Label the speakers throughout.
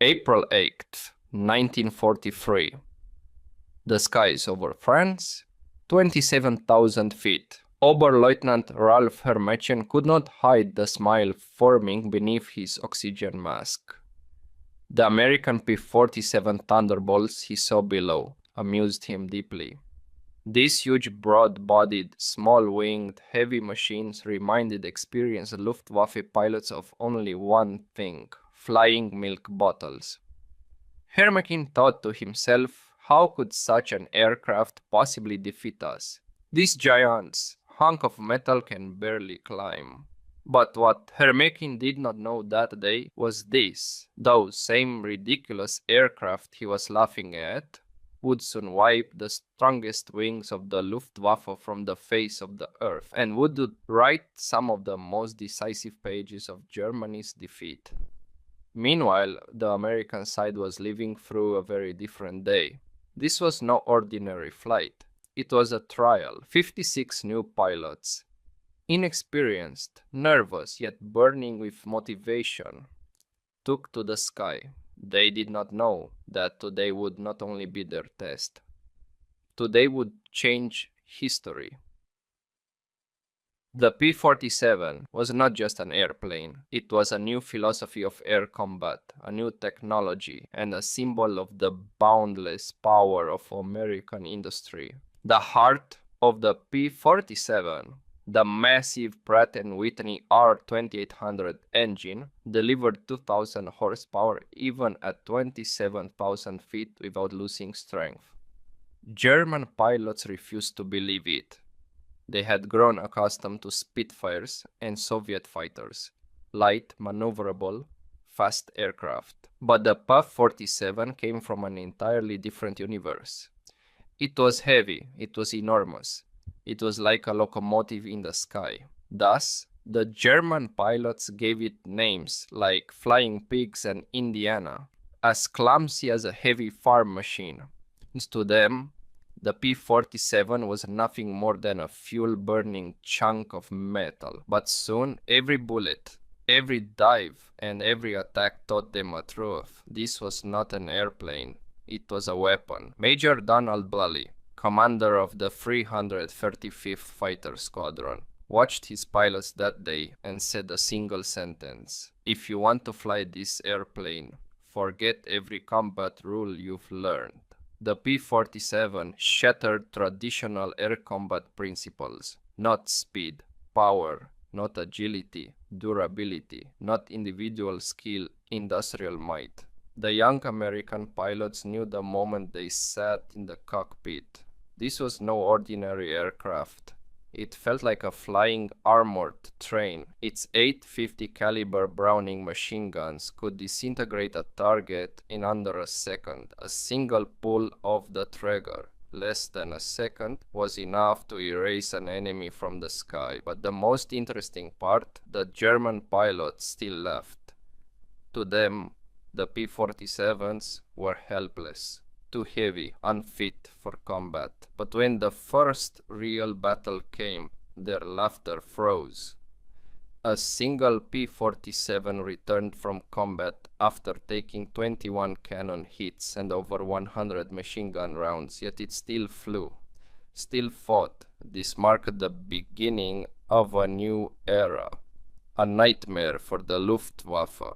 Speaker 1: April 8th, 1943. The skies over France, 27,000 feet. Oberleutnant Ralph Hermetian could not hide the smile forming beneath his oxygen mask. The American P-47 Thunderbolts he saw below amused him deeply. These huge, broad-bodied, small-winged, heavy machines reminded experienced Luftwaffe pilots of only one thing: flying milk bottles. Hermetian thought to himself, how could such an aircraft possibly defeat us? These giants, hunk of metal, can barely climb. But what Hermetian did not know that day was this: those same ridiculous aircraft he was laughing at would soon wipe the strongest wings of the Luftwaffe from the face of the earth, and would write some of the most decisive pages of Germany's defeat. Meanwhile, the American side was living through a very different day. This was no ordinary flight. It was a trial. 56 new pilots, inexperienced, nervous, yet burning with motivation, took to the sky. They did not know that today would not only be their test. Today would change history. The P-47 was not just an airplane. It was a new philosophy of air combat, a new technology, and a symbol of the boundless power of American industry. The heart of the P-47, the massive Pratt & Whitney R2800 engine, delivered 2,000 horsepower even at 27,000 feet without losing strength. German pilots refused to believe it. They had grown accustomed to Spitfires and Soviet fighters, light, maneuverable, fast aircraft. But the P-47 came from an entirely different universe. It was heavy, it was enormous. It was like a locomotive in the sky. Thus, the German pilots gave it names like Flying Pigs and Indiana, as clumsy as a heavy farm machine. To them, the P-47 was nothing more than a fuel-burning chunk of metal. But soon, every bullet, every dive, and every attack taught them a truth. This was not an airplane. It was a weapon. Major Donald Blally, commander of the 335th Fighter Squadron, watched his pilots that day and said a single sentence: "If you want to fly this airplane, forget every combat rule you've learned." The P-47 shattered traditional air combat principles. Not speed, power, not agility, durability, not individual skill, industrial might. The young American pilots knew the moment they sat in the cockpit. This was no ordinary aircraft. It felt like a flying armored train. Its 850 caliber Browning machine guns could disintegrate a target in under a second. A single pull of the trigger, less than a second, was enough to erase an enemy from the sky. But the most interesting part, the German pilots still laughed. To them, the P-47s were helpless, too heavy, unfit for combat. But when the first real battle came, their laughter froze. A single P-47 returned from combat after taking 21 cannon hits and over 100 machine gun rounds, yet it still flew, still fought. This marked the beginning of a new era, a nightmare for the Luftwaffe,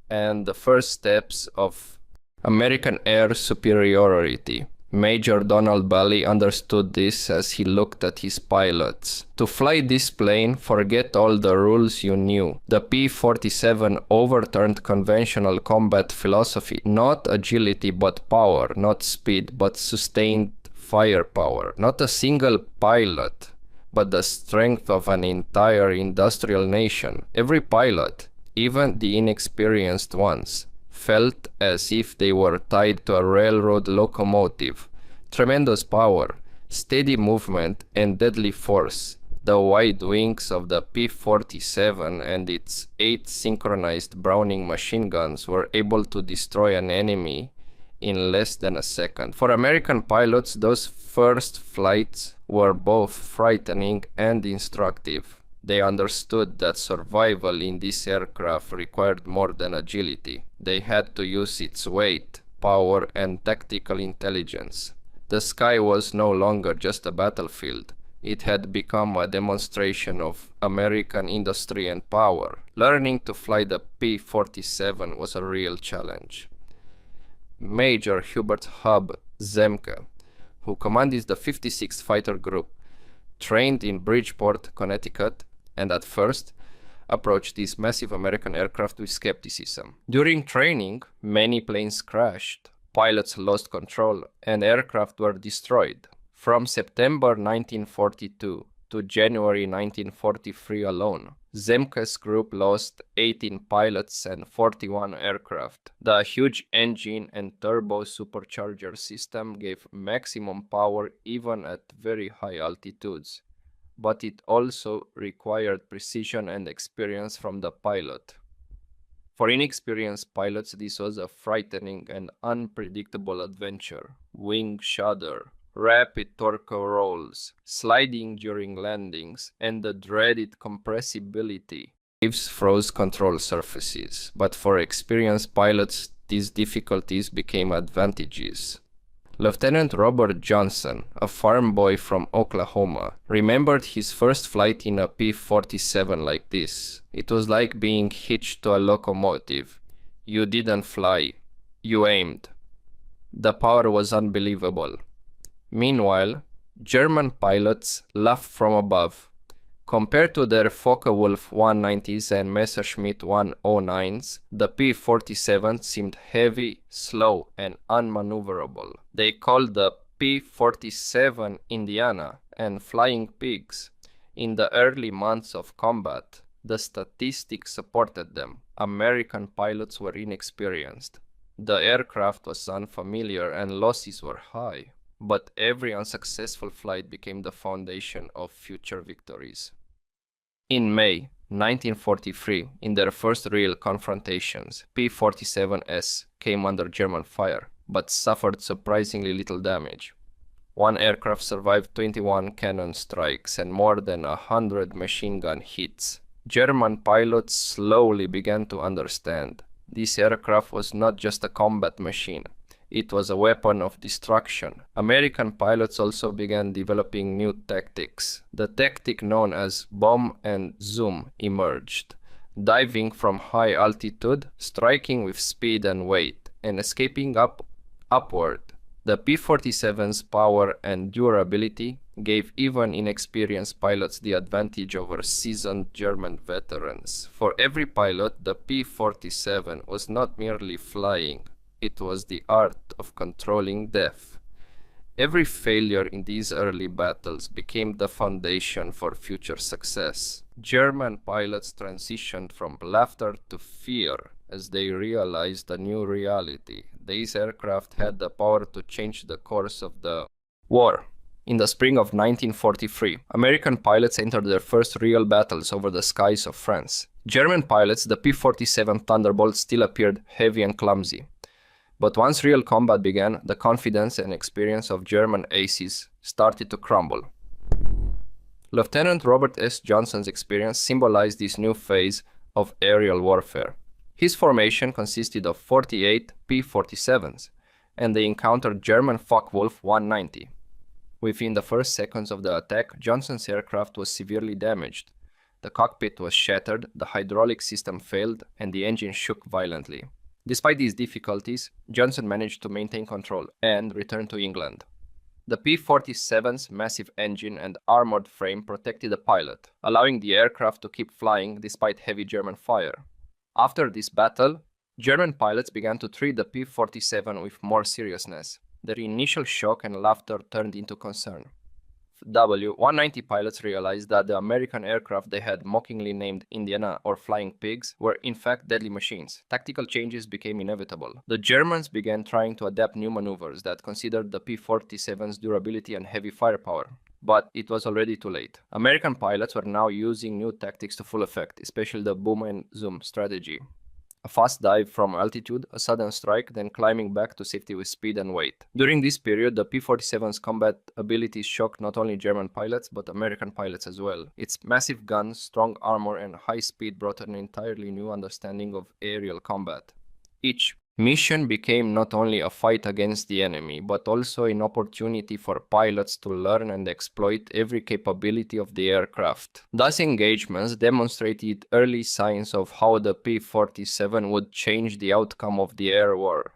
Speaker 1: and the first steps of American air superiority. Major Donald Blally understood this as he looked at his pilots. To fly this plane, forget all the rules you knew. The P-47 overturned conventional combat philosophy. Not agility but power, not speed but sustained firepower. Not a single pilot, but the strength of an entire industrial nation. Every pilot, even the inexperienced ones, felt as if they were tied to a railroad locomotive. Tremendous power, steady movement, and deadly force. The wide wings of the P-47 and its 8 synchronized Browning machine guns were able to destroy an enemy in less than a second. For American pilots, those first flights were both frightening and instructive. They understood that survival in this aircraft required more than agility. They had to use its weight, power, and tactical intelligence. The sky was no longer just a battlefield. It had become a demonstration of American industry and power. Learning to fly the P-47 was a real challenge. Major Hubert Hub Zemke, who commanded the 56th Fighter Group, trained in Bridgeport, Connecticut, and at first approached this massive American aircraft with skepticism. During training, many planes crashed, pilots lost control, and aircraft were destroyed. From September 1942 to January 1943 alone, Zemke's group lost 18 pilots and 41 aircraft. The huge engine and turbo-supercharger system gave maximum power even at very high altitudes, but it also required precision and experience from the pilot. For inexperienced pilots, this was a frightening and unpredictable adventure. Wing shudder, rapid torque rolls, sliding during landings, and the dreaded compressibility. Waves froze control surfaces, but for experienced pilots, these difficulties became advantages. Lieutenant Robert Johnson, a farm boy from Oklahoma, remembered his first flight in a P-47 like this. It was like being hitched to a locomotive. You didn't fly, you aimed. The power was unbelievable. Meanwhile, German pilots laughed from above. Compared to their Focke-Wulf 190s and Messerschmitt 109s, the P-47 seemed heavy, slow, and unmaneuverable. They called the P-47 Indiana and Flying Pigs. In the early months of combat, the statistics supported them. American pilots were inexperienced. The aircraft was unfamiliar and losses were high. But every unsuccessful flight became the foundation of future victories. In May 1943, in their first real confrontations, P-47S came under German fire, but suffered surprisingly little damage. One aircraft survived 21 cannon strikes and more than 100 machine gun hits. German pilots slowly began to understand. This aircraft was not just a combat machine. It was a weapon of destruction. American pilots also began developing new tactics. The tactic known as bomb and zoom emerged, diving from high altitude, striking with speed and weight, and escaping upward. The P-47's power and durability gave even inexperienced pilots the advantage over seasoned German veterans. For every pilot, the P-47 was not merely flying. It was the art of controlling death. Every failure in these early battles became the foundation for future success. German pilots transitioned from laughter to fear as they realized a new reality. These aircraft had the power to change the course of the war. In the spring of 1943, American pilots entered their first real battles over the skies of France. German pilots, the P-47 Thunderbolt, still appeared heavy and clumsy. But once real combat began, the confidence and experience of German aces started to crumble. Lieutenant Robert S. Johnson's experience symbolized this new phase of aerial warfare. His formation consisted of 48 P-47s, and they encountered German Focke-Wulf 190. Within the first seconds of the attack, Johnson's aircraft was severely damaged. The cockpit was shattered, the hydraulic system failed, and the engine shook violently. Despite these difficulties, Johnson managed to maintain control and return to England. The P-47's massive engine and armored frame protected the pilot, allowing the aircraft to keep flying despite heavy German fire. After this battle, German pilots began to treat the P-47 with more seriousness. Their initial shock and laughter turned into concern. W-190 pilots realized that the American aircraft they had mockingly named Indiana or Flying Pigs were in fact deadly machines. Tactical changes became inevitable. The Germans began trying to adapt new maneuvers that considered the P-47's durability and heavy firepower. But it was already too late. American pilots were now using new tactics to full effect, especially the boom and zoom strategy. A fast dive from altitude, a sudden strike, then climbing back to safety with speed and weight. During this period, the P-47's combat abilities shocked not only German pilots, but American pilots as well. Its massive guns, strong armor, and high speed brought an entirely new understanding of aerial combat. Each mission became not only a fight against the enemy, but also an opportunity for pilots to learn and exploit every capability of the aircraft. Thus, engagements demonstrated early signs of how the P-47 would change the outcome of the air war.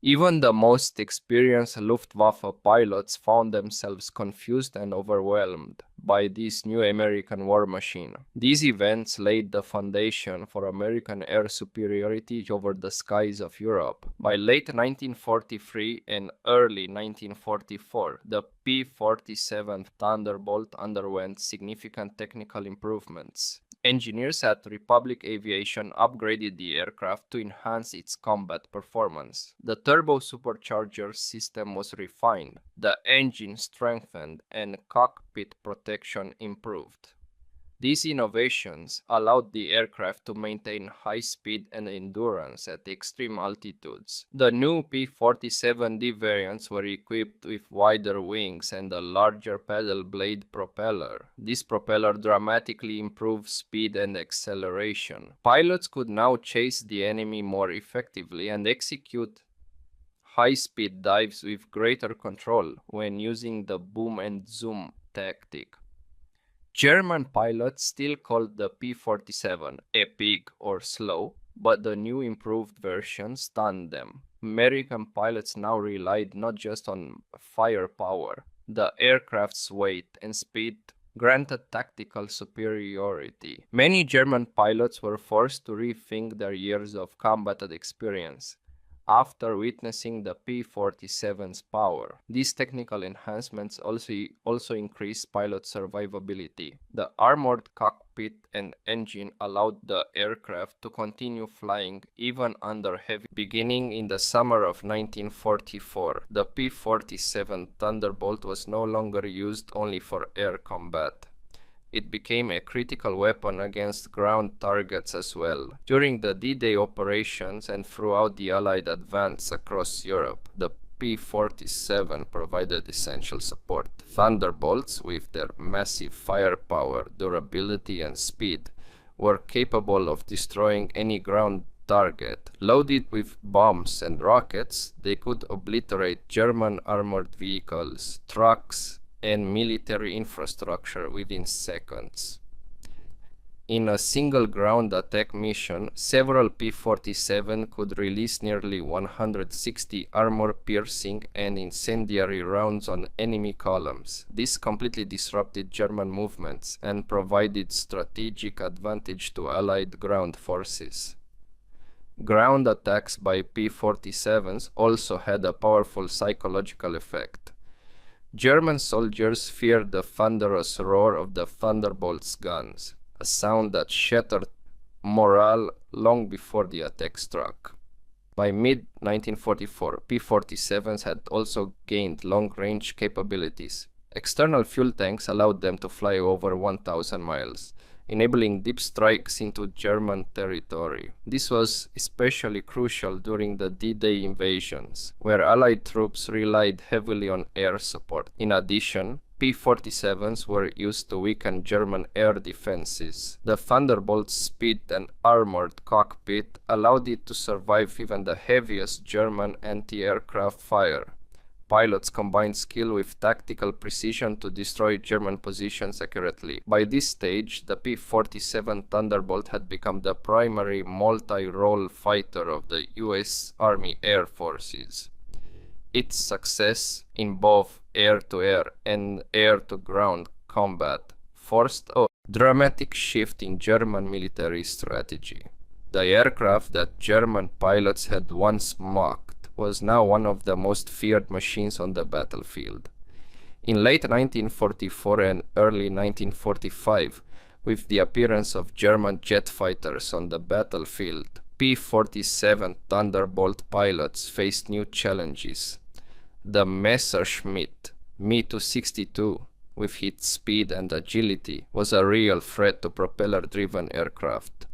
Speaker 1: Even the most experienced Luftwaffe pilots found themselves confused and overwhelmed by this new American war machine. These events laid the foundation for American air superiority over the skies of Europe. By late 1943 and early 1944, the P-47 Thunderbolt underwent significant technical improvements. Engineers at Republic Aviation upgraded the aircraft to enhance its combat performance. The turbo-supercharged system was refined, the engine strengthened, and cockpit protection improved. These innovations allowed the aircraft to maintain high speed and endurance at extreme altitudes. The new P-47D variants were equipped with wider wings and a larger paddle blade propeller. This propeller dramatically improved speed and acceleration. Pilots could now chase the enemy more effectively and execute high-speed dives with greater control when using the boom and zoom tactic. German pilots still called the P-47 a pig or slow, but the new improved version stunned them. American pilots now relied not just on firepower. The aircraft's weight and speed granted tactical superiority. Many German pilots were forced to rethink their years of combated experience after witnessing the P-47's power. These technical enhancements also increased pilot survivability. The armored cockpit and engine allowed the aircraft to continue flying even under heavy. Beginning in the summer of 1944, the P-47 Thunderbolt was no longer used only for air combat. It became a critical weapon against ground targets as well. During the D-Day operations and throughout the Allied advance across Europe, the P-47 provided essential support. Thunderbolts, with their massive firepower, durability, and speed, were capable of destroying any ground target. Loaded with bombs and rockets, they could obliterate German armored vehicles, trucks, and military infrastructure within seconds. In a single ground attack mission, several P-47 could release nearly 160 armor-piercing and incendiary rounds on enemy columns. This completely disrupted German movements and provided strategic advantage to Allied ground forces. Ground attacks by P-47s also had a powerful psychological effect. German soldiers feared the thunderous roar of the Thunderbolt's guns, a sound that shattered morale long before the attack struck. By mid-1944, P-47s had also gained long-range capabilities. External fuel tanks allowed them to fly over 1,000 miles, enabling deep strikes into German territory. This was especially crucial during the D-Day invasions, where Allied troops relied heavily on air support. In addition, P-47s were used to weaken German air defenses. The Thunderbolt's speed and armored cockpit allowed it to survive even the heaviest German anti-aircraft fire. Pilots combined skill with tactical precision to destroy German positions accurately. By this stage, the P-47 Thunderbolt had become the primary multi-role fighter of the US Army Air Forces. Its success in both air-to-air and air-to-ground combat forced a dramatic shift in German military strategy. The aircraft that German pilots had once mocked was now one of the most feared machines on the battlefield. In late 1944 and early 1945, with the appearance of German jet fighters on the battlefield, P-47 Thunderbolt pilots faced new challenges. The Messerschmitt Me-262, with its speed and agility, was a real threat to propeller-driven aircraft.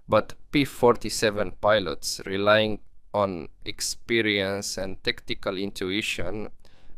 Speaker 1: But P-47 pilots, relying on experience and tactical intuition,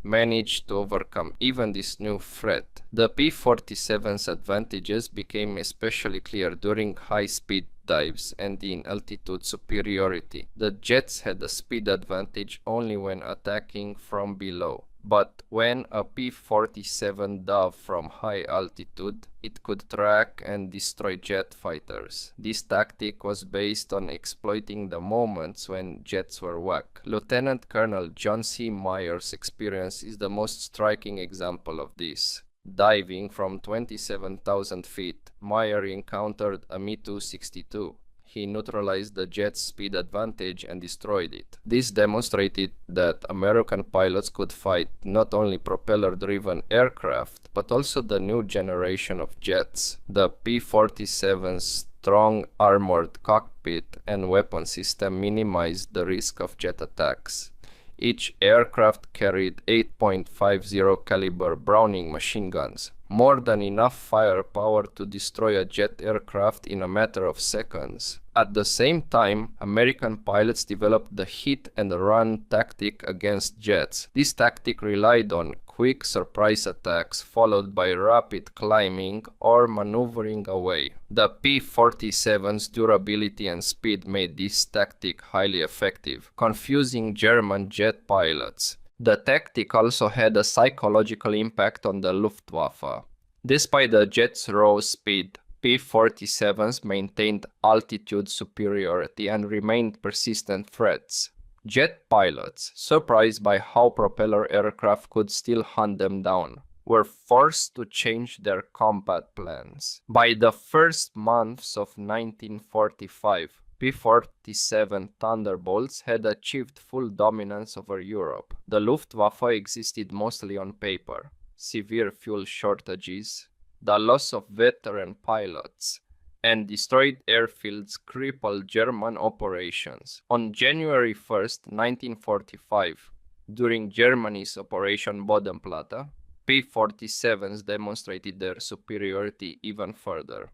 Speaker 1: managed to overcome even this new threat. The P-47's advantages became especially clear during high-speed dives and in altitude superiority. The jets had a speed advantage only when attacking from below. But when a P-47 dove from high altitude, it could track and destroy jet fighters. This tactic was based on exploiting the moments when jets were whacked. Lieutenant Colonel John C. Myers' experience is the most striking example of this. Diving from 27,000 feet, Meyer encountered a Mi-262. He neutralized the jet's speed advantage and destroyed it. This demonstrated that American pilots could fight not only propeller-driven aircraft, but also the new generation of jets. The P-47's strong armored cockpit and weapon system minimized the risk of jet attacks. Each aircraft carried 8.50 caliber Browning machine guns, more than enough firepower to destroy a jet aircraft in a matter of seconds. At the same time, American pilots developed the hit-and-run tactic against jets. This tactic relied on quick surprise attacks followed by rapid climbing or maneuvering away. The P-47's durability and speed made this tactic highly effective, confusing German jet pilots. The tactic also had a psychological impact on the Luftwaffe. Despite the jet's raw speed, P-47s maintained altitude superiority and remained persistent threats. Jet pilots, surprised by how propeller aircraft could still hunt them down, were forced to change their combat plans. By the first months of 1945, P-47 Thunderbolts had achieved full dominance over Europe. The Luftwaffe existed mostly on paper. Severe fuel shortages, the loss of veteran pilots, and destroyed airfields crippled German operations. On January 1, 1945, during Germany's Operation Bodenplatte, P-47s demonstrated their superiority even further.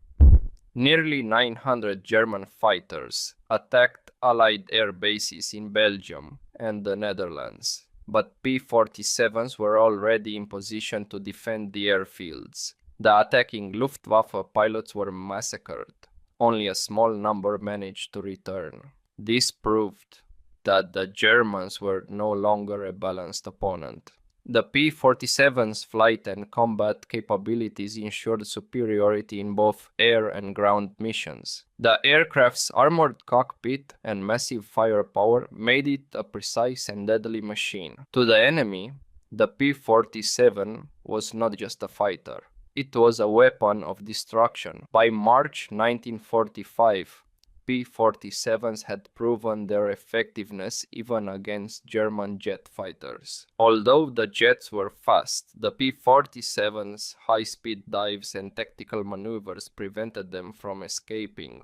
Speaker 1: Nearly 900 German fighters attacked Allied air bases in Belgium and the Netherlands, but P-47s were already in position to defend the airfields. The attacking Luftwaffe pilots were massacred. Only a small number managed to return. This proved that the Germans were no longer a balanced opponent. The P-47's flight and combat capabilities ensured superiority in both air and ground missions. The aircraft's armored cockpit and massive firepower made it a precise and deadly machine. To the enemy, the P-47 was not just a fighter. It was a weapon of destruction. By March 1945, P-47s had proven their effectiveness even against German jet fighters. Although the jets were fast, the P-47's high-speed dives and tactical maneuvers prevented them from escaping.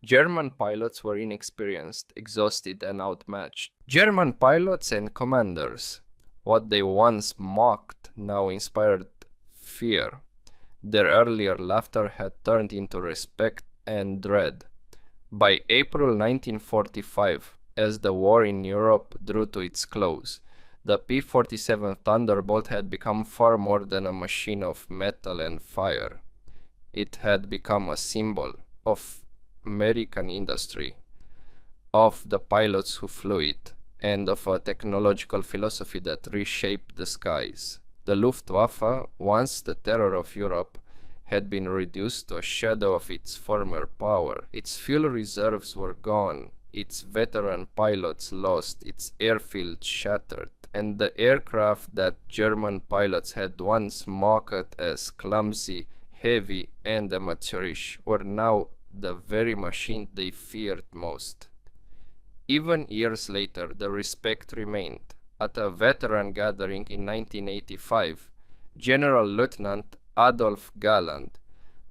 Speaker 1: German pilots were inexperienced, exhausted, and outmatched. German pilots and commanders, what they once mocked, now inspired fear. Their earlier laughter had turned into respect and dread. By April 1945, as the war in Europe drew to its close, the P-47 Thunderbolt had become far more than a machine of metal and fire. It had become a symbol of American industry, of the pilots who flew it, and of a technological philosophy that reshaped the skies. The Luftwaffe, once the terror of Europe, had been reduced to a shadow of its former power. Its fuel reserves were gone, its veteran pilots lost, its airfield shattered, and the aircraft that German pilots had once mocked as clumsy, heavy, and amateurish were now the very machine they feared most. Even years later, the respect remained. At a veteran gathering in 1985, General Lieutenant Adolf Galland,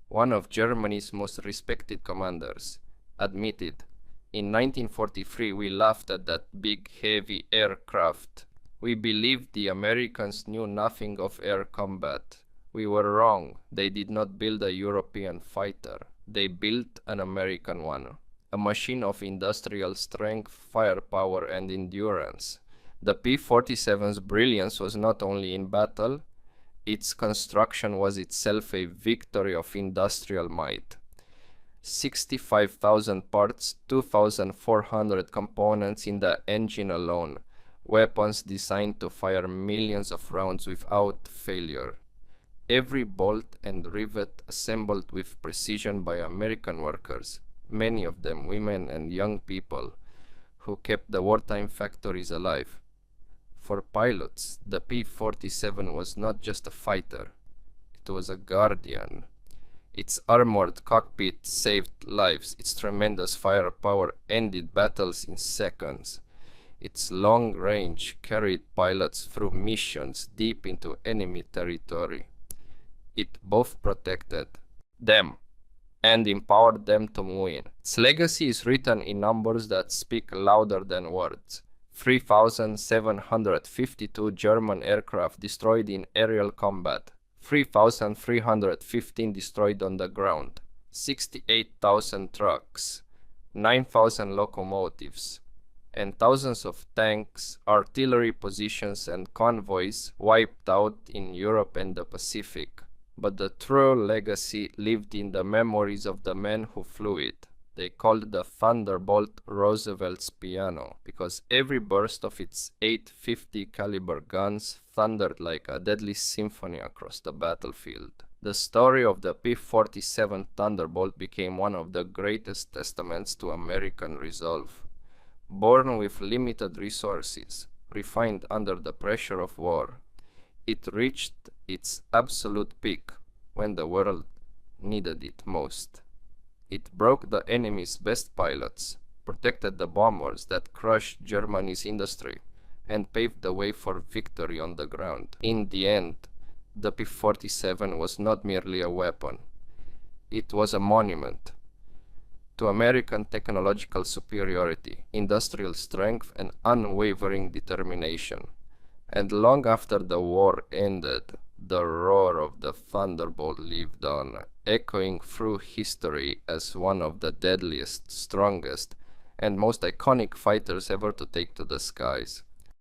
Speaker 1: one of Germany's most respected commanders, admitted, "In 1943 we laughed at that big heavy aircraft. We believed the Americans knew nothing of air combat. We were wrong. They did not build a European fighter." They built an American one, a machine of industrial strength, firepower, and endurance. The P-47's brilliance was not only in battle, its construction was itself a victory of industrial might. 65,000 parts, 2,400 components in the engine alone, weapons designed to fire millions of rounds without failure. Every bolt and rivet assembled with precision by American workers, many of them women and young people, who kept the wartime factories alive. For pilots, the P-47 was not just a fighter, it was a guardian. Its armored cockpit saved lives, its tremendous firepower ended battles in seconds. Its long range carried pilots through missions deep into enemy territory. It both protected them and empowered them to win. Its legacy is written in numbers that speak louder than words. 3,752 German aircraft destroyed in aerial combat, 3,315 destroyed on the ground, 68,000 trucks, 9,000 locomotives, and thousands of tanks, artillery positions, and convoys wiped out in Europe and the Pacific. But the true legacy lived in the memories of the men who flew it. They called the Thunderbolt Roosevelt's piano, because every burst of its 850 caliber guns thundered like a deadly symphony across the battlefield. The story of the P-47 Thunderbolt became one of the greatest testaments to American resolve. Born with limited resources, refined under the pressure of war, it reached its absolute peak when the world needed it most. It broke the enemy's best pilots, protected the bombers that crushed Germany's industry, and paved the way for victory on the ground. In the end, the P-47 was not merely a weapon. It was a monument to American technological superiority, industrial strength, and unwavering determination. And long after the war ended, the roar of the Thunderbolt lived on, echoing through history as one of the deadliest, strongest, and most iconic fighters ever to take to the skies.